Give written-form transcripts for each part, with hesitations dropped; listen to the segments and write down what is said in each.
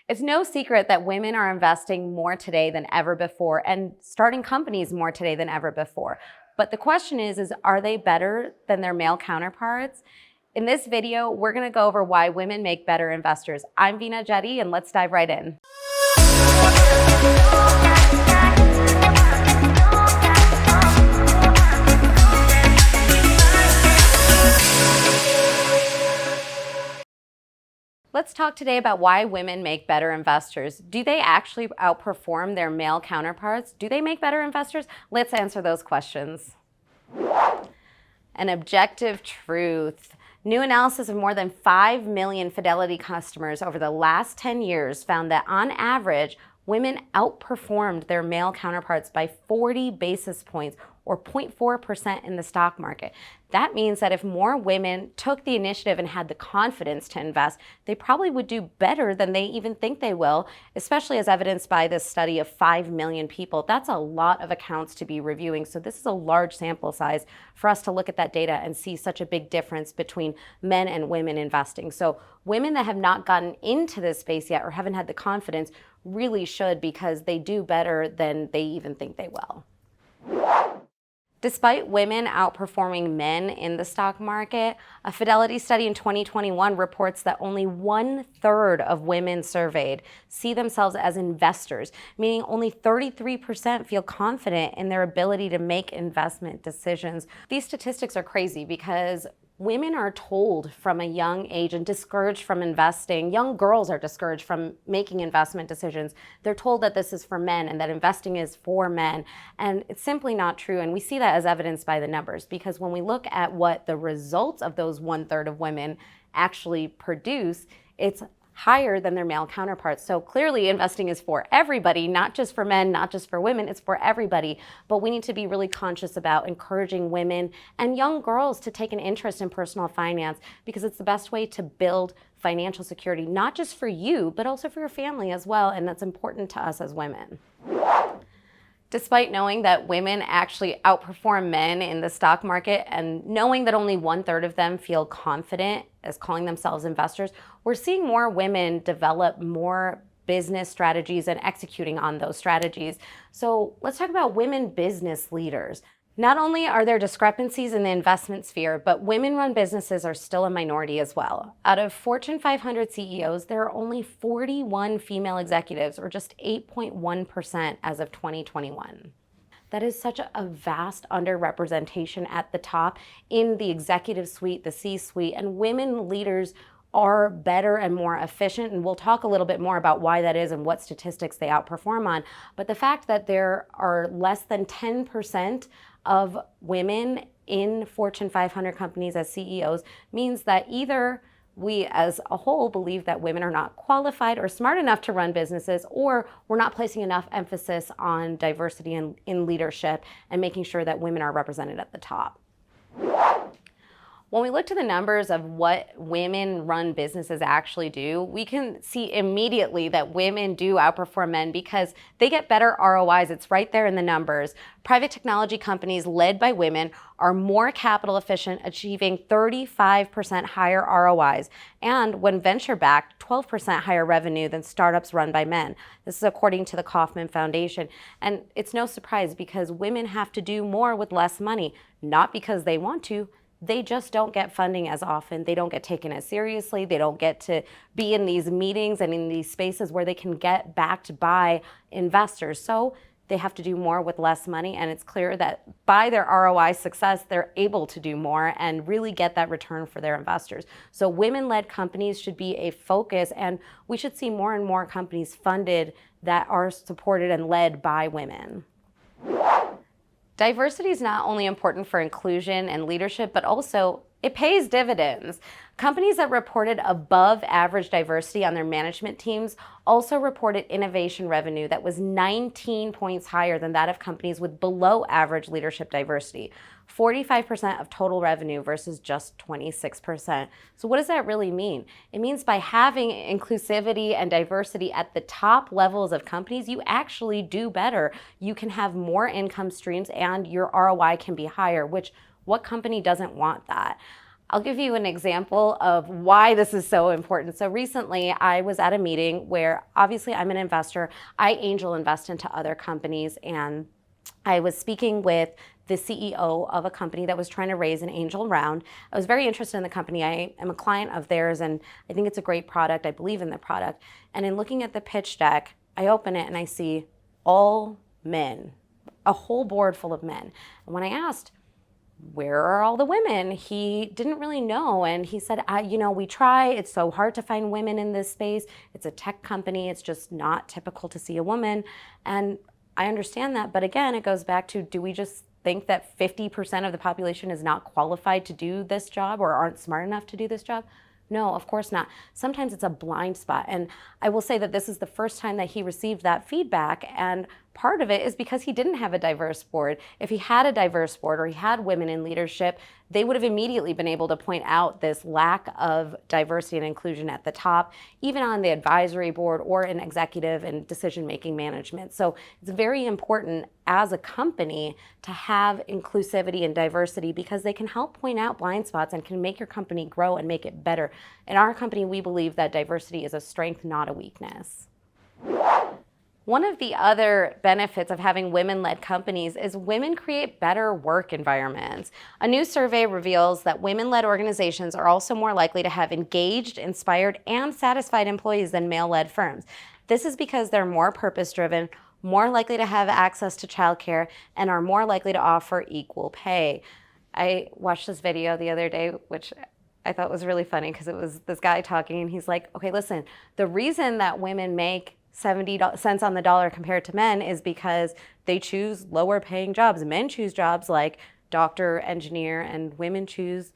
It's no secret that women are investing more today than ever before and starting companies more today than ever before. But the question is are they better than their male counterparts? In this video, we're going to go over why women make better investors. I'm Veena Jetti, and let's dive right in. Let's talk today about why women make better investors. Do they actually outperform their male counterparts? Do they make better investors? Let's answer those questions. An objective truth. New analysis of more than 5 million Fidelity customers over the last 10 years found that on average, women outperformed their male counterparts by 40 basis points or 0.4% in the stock market. That means that if more women took the initiative and had the confidence to invest, they probably would do better than they even think they will, especially as evidenced by this study of 5 million people. That's a lot of accounts to be reviewing. So this is a large sample size for us to look at that data and see such a big difference between men and women investing. So women that have not gotten into this space yet or haven't had the confidence really should, because they do better than they even think they will. Despite women outperforming men in the stock market, a Fidelity study in 2021 reports that only 1/3 of women surveyed see themselves as investors, meaning only 33% feel confident in their ability to make investment decisions. These statistics are crazy because women are told from a young age and discouraged from investing. Young girls are discouraged from making investment decisions. They're told that this is for men and that investing is for men. And it's simply not true. And we see that as evidenced by the numbers, because when we look at what the results of those 1/3 of women actually produce, it's higher than their male counterparts. So clearly investing is for everybody, not just for men, not just for women, it's for everybody. But we need to be really conscious about encouraging women and young girls to take an interest in personal finance, because it's the best way to build financial security, not just for you, but also for your family as well. And that's important to us as women. Despite knowing that women actually outperform men in the stock market and knowing that only 1/3 of them feel confident as calling themselves investors, we're seeing more women develop more business strategies and executing on those strategies. So let's talk about women business leaders. Not only are there discrepancies in the investment sphere, but women-run businesses are still a minority as well. Out of Fortune 500 CEOs, there are only 41 female executives, or just 8.1% as of 2021. That is such a vast underrepresentation at the top in the executive suite, the C-suite, and women leaders are better and more efficient. And we'll talk a little bit more about why that is and what statistics they outperform on. But the fact that there are less than 10% of women in Fortune 500 companies as CEOs means that either we as a whole believe that women are not qualified or smart enough to run businesses, or we're not placing enough emphasis on diversity in leadership and making sure that women are represented at the top. When we look to the numbers of what women-run businesses actually do, we can see immediately that women do outperform men because they get better ROIs. It's right there in the numbers. Private technology companies led by women are more capital efficient, achieving 35% higher ROIs, and when venture-backed, 12% higher revenue than startups run by men. This is according to the Kauffman Foundation. And it's no surprise, because women have to do more with less money, not because they want to. They just don't get funding as often. They don't get taken as seriously. They don't get to be in these meetings and in these spaces where they can get backed by investors. So they have to do more with less money. And it's clear that by their ROI success, they're able to do more and really get that return for their investors. So women-led companies should be a focus, and we should see more and more companies funded that are supported and led by women. Diversity is not only important for inclusion and leadership, but also it pays dividends. Companies that reported above average diversity on their management teams also reported innovation revenue that was 19 points higher than that of companies with below average leadership diversity. 45% of total revenue versus just 26%. So what does that really mean? It means by having inclusivity and diversity at the top levels of companies, you actually do better. You can have more income streams and your ROI can be higher, which what company doesn't want that? I'll give you an example of why this is so important. So recently I was at a meeting where obviously I'm an investor. I angel invest into other companies, and I was speaking with the CEO of a company that was trying to raise an angel round. I was very interested in the company. I am a client of theirs and I think it's a great product. I believe in the product. And in looking at the pitch deck, I open it and I see all men, a whole board full of men. And when I asked, where are all the women? He didn't really know. And he said, we try. It's so hard to find women in this space. It's a tech company. It's just not typical to see a woman. And I understand that. But again, it goes back to, do we just think that 50% of the population is not qualified to do this job or aren't smart enough to do this job? No, of course not. Sometimes it's a blind spot. And I will say that this is the first time that he received that feedback. And part of it is because he didn't have a diverse board. If he had a diverse board or he had women in leadership, they would have immediately been able to point out this lack of diversity and inclusion at the top, even on the advisory board or in executive and decision-making management. So it's very important as a company to have inclusivity and diversity because they can help point out blind spots and can make your company grow and make it better. In our company, we believe that diversity is a strength, not a weakness. One of the other benefits of having women-led companies is women create better work environments. A new survey reveals that women-led organizations are also more likely to have engaged, inspired, and satisfied employees than male-led firms. This is because they're more purpose-driven, more likely to have access to childcare, and are more likely to offer equal pay. I watched this video the other day, which I thought was really funny because it was this guy talking, and he's like, okay, listen, the reason that women make 70 cents on the dollar compared to men is because they choose lower paying jobs. Men choose jobs like doctor, engineer, and women choose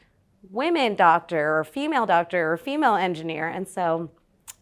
women doctor or female engineer. And so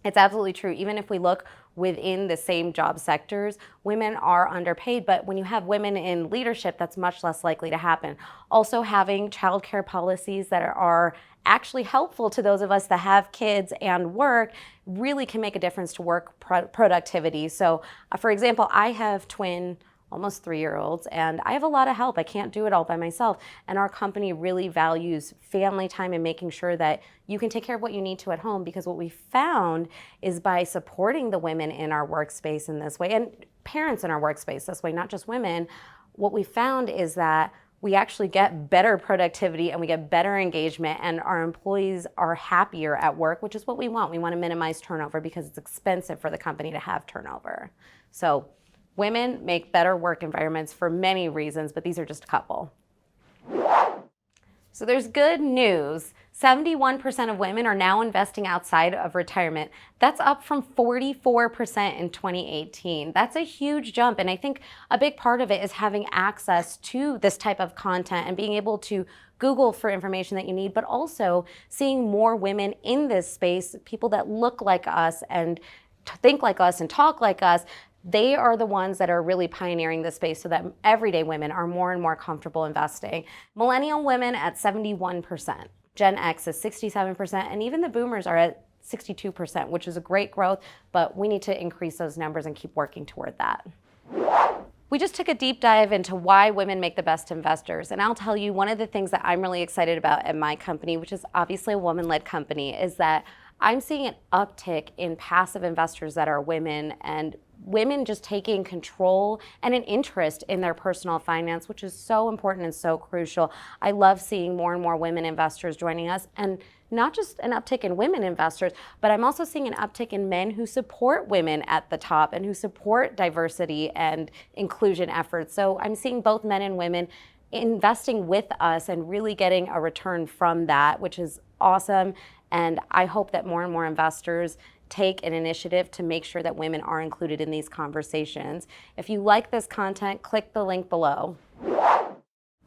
it's absolutely true. Even if we look within the same job sectors, women are underpaid, but when you have women in leadership, that's much less likely to happen. Also, having childcare policies that are actually helpful to those of us that have kids and work really can make a difference to work productivity. So, for example, I have twin almost 3-year-olds, and I have a lot of help. I can't do it all by myself. And our company really values family time and making sure that you can take care of what you need to at home, because what we found is by supporting the women in our workspace in this way, and parents in our workspace this way, not just women, what we found is that we actually get better productivity and we get better engagement, and our employees are happier at work, which is what we want. We want to minimize turnover because it's expensive for the company to have turnover. So women make better work environments for many reasons, but these are just a couple. So there's good news. 71% of women are now investing outside of retirement. That's up from 44% in 2018. That's a huge jump. And I think a big part of it is having access to this type of content and being able to Google for information that you need, but also seeing more women in this space, people that look like us and think like us and talk like us. They are the ones that are really pioneering this space so that everyday women are more and more comfortable investing. Millennial women at 71%, Gen X is 67%, and even the boomers are at 62%, which is a great growth, but we need to increase those numbers and keep working toward that. We just took a deep dive into why women make the best investors, and I'll tell you one of the things that I'm really excited about at my company, which is obviously a woman-led company, is that I'm seeing an uptick in passive investors that are women, and women just taking control and an interest in their personal finance, which is so important and so crucial. I love seeing more and more women investors joining us, and not just an uptick in women investors, but I'm also seeing an uptick in men who support women at the top and who support diversity and inclusion efforts. So I'm seeing both men and women investing with us and really getting a return from that, which is awesome. And I hope that more and more investors take an initiative to make sure that women are included in these conversations. If you like this content, click the link below.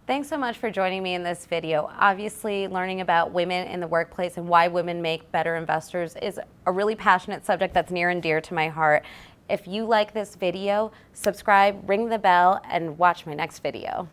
Thanks so much for joining me in this video. Obviously, learning about women in the workplace and why women make better investors is a really passionate subject that's near and dear to my heart. If you like this video, subscribe, ring the bell, and watch my next video.